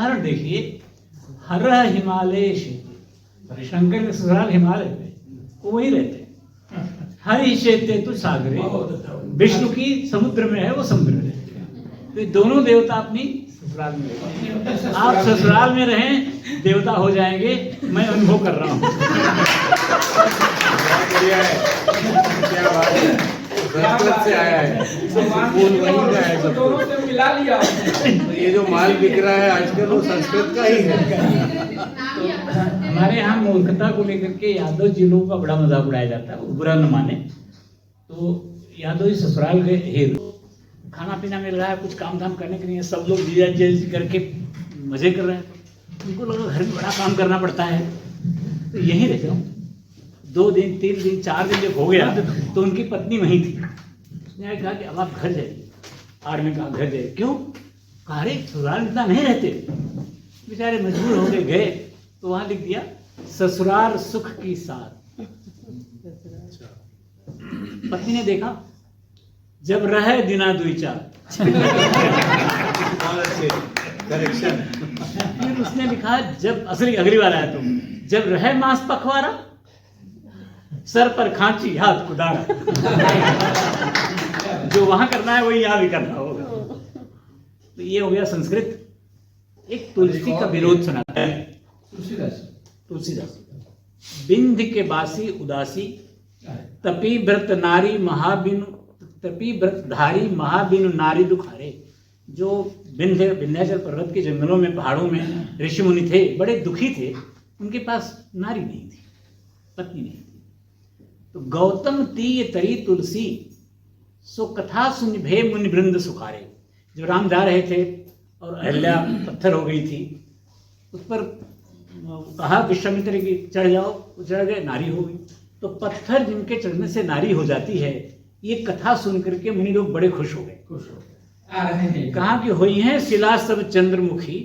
उदाहरण देखिए, हर हिमालय शंकर के ससुराल हिमालय में, वो वही रहते हैं। हरि चेते तु सागरे, विष्णु की समुद्र में है, वो समुद्र में रहते हैं। तो ये दोनों देवता अपनी ससुराल में रहते हैं। आप ससुराल में रहें, देवता हो जाएंगे, मैं अनुभव कर रहा हूँ। क्या बात है, संस्कृत से आया है, वही का है, सब दोनों से मिला लिया। तो ये जो माल बिक रहा है आजकल वो संस्कृत का ही है। हमारे यहाँ मूर्खता को लेकर के यादव जी लोगों का बड़ा मजाक उड़ाया जाता है, वो बुरा न माने। तो यादव जी ससुराल गए, हीरो खाना पीना मिल रहा है, कुछ काम धाम करने के लिए सब लोग जीजा जी करके मजे कर रहे हैं। उनको लगा घर में बड़ा काम करना पड़ता है, तो यहीं रहते हो। 2 दिन 3 दिन 4 दिन जब हो गया तो उनकी पत्नी वहीं थी। उसने कहा कि अब आप घर जाइए। आड़ में कहा घर जाइए। क्यों? कहा अरे ससुराल इतना नहीं रहते। बेचारे मजबूर हो गए। तो वहां लिख दिया ससुराल सुख की साथ। पत्नी ने देखा जब रहे दिना दुई चार। करेक्शन। फिर उसने लिखा जब अगली बार आया तो जब रहे मांस पखवारा, सर पर खांची हाथ कुदारा। जो वहां करना है वही यहाँ भी करना होगा। तो ये हो गया संस्कृत। एक तुलसी का विरोध सुनाता है। तुलसीदास बिंध के बासी उदासी, तपी व्रत नारी महाबिनु, तपी व्रत धारी महाबिनु नारी दुखारे। जो विंध्याचल पर्वत के जंगलों में, पहाड़ों में ऋषि मुनि थे, बड़े दुखी थे। उनके पास नारी नहीं थी, पत्नी नहीं थी। तो गौतम तीय तरी तुलसी, सो कथा सुन भे मुनि वृंद सुखारे। जब राम जा रहे थे और अहल्या पत्थर हो गई थी, उस पर कहा विश्वामित्र की चढ़ जाओ, वो चढ़ गए, नारी हो गई। तो पत्थर जिनके चढ़ने से नारी हो जाती है, ये कथा सुन करके मुनि लोग बड़े खुश हो गए। आ रहे हैं। कहा कि हुई हैं शिला सब चंद्रमुखी,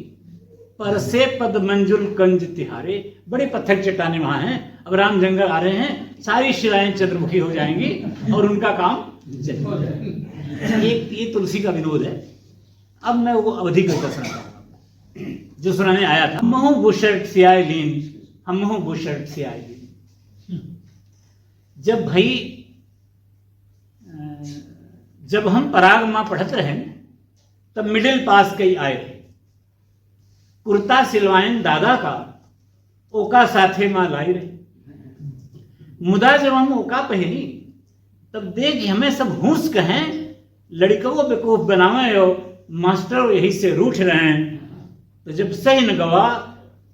पर से पद मंजुल कंज तिहारे। बड़े पत्थर चट्टाने वहां हैं। अब राम जंगल आ रहे हैं, सारी शिलाएं चंद्रमुखी हो जाएंगी और उनका काम ये तुलसी का विरोध है। अब मैं वो अवधि कविता सुनाता हूँ जो सुनाने आया था। हमहु बुशर्ट सियाय लीन, हमहु बुशर्ट सियाय लीन। जब हम पराग माँ पढ़त रहे तब मिडिल पास कई आए थे। कुर्ता सिलवाइन दादा का, ओका साथे माँ लाई रहे। मुदा जब हम ओका पहनी तब देख हमें सब हुस कहें, लड़कों बेवकूफ बनावे हो मास्टर यही से रूठ रहे हैं। तो जब सही न गवा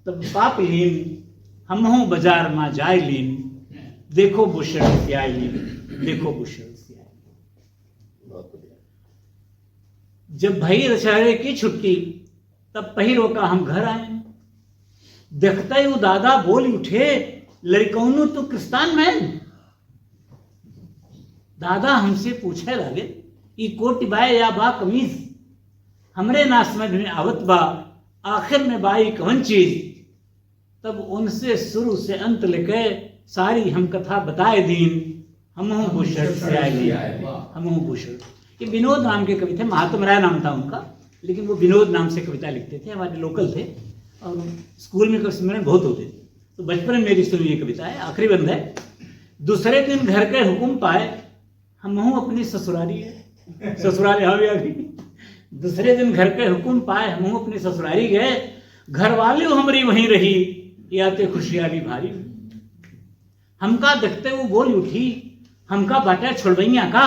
तब पाप लीन, हमहू बाजार माँ जाय लीन। देखो बुशर्ट सियाय लीन, देखो बुशर्ट सियाय। जब भई दशहरे की छुट्टी तब पहिरो का हम घर आए। देखते ही वो दादा बोल उठे, लड़कौनू तो क्रिस्तान में। दादा हमसे पूछे लगे ई कोट बाय या बा कमीज, हमरे ना समझ में आवत बा, आखिर में बाई कौन चीज। तब उनसे शुरू से अंत लेके सारी हम कथा बताए दीन, हमहू बुशर्ट से आए, हमहू बुशर्ट। ये विनोद नाम के कवि थे, महात्मा राय नाम था उनका, लेकिन वो विनोद नाम से कविता लिखते थे। हमारे लोकल थे और स्कूल में सम्मेलन बहुत होते थे। तो बचपन में मेरी सुनी ये कविता है। आखिरी बंद है। दूसरे दिन घर के हुक्म पाए, हमहू अपनी ससुरारी है। ससुराल यहाँ भी आ गई। दूसरे दिन घर के हुक्म पाए, हमहू अपनी ससुरारी गए। घर वाले हमारी वहीं रही, याते खुशियारी भारी। हमका देखते वो बोल उठी, हमका बाटा छोड़वैया का।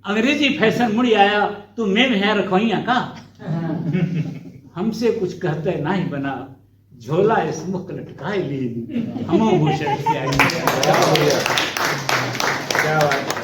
अंग्रेजी फैशन मुड़ी आया, तू मेम है रखवैया का। हमसे कुछ कहते ना ही बना, झोला इस मुख लटकाए ली। हमो भूषण क्या बात।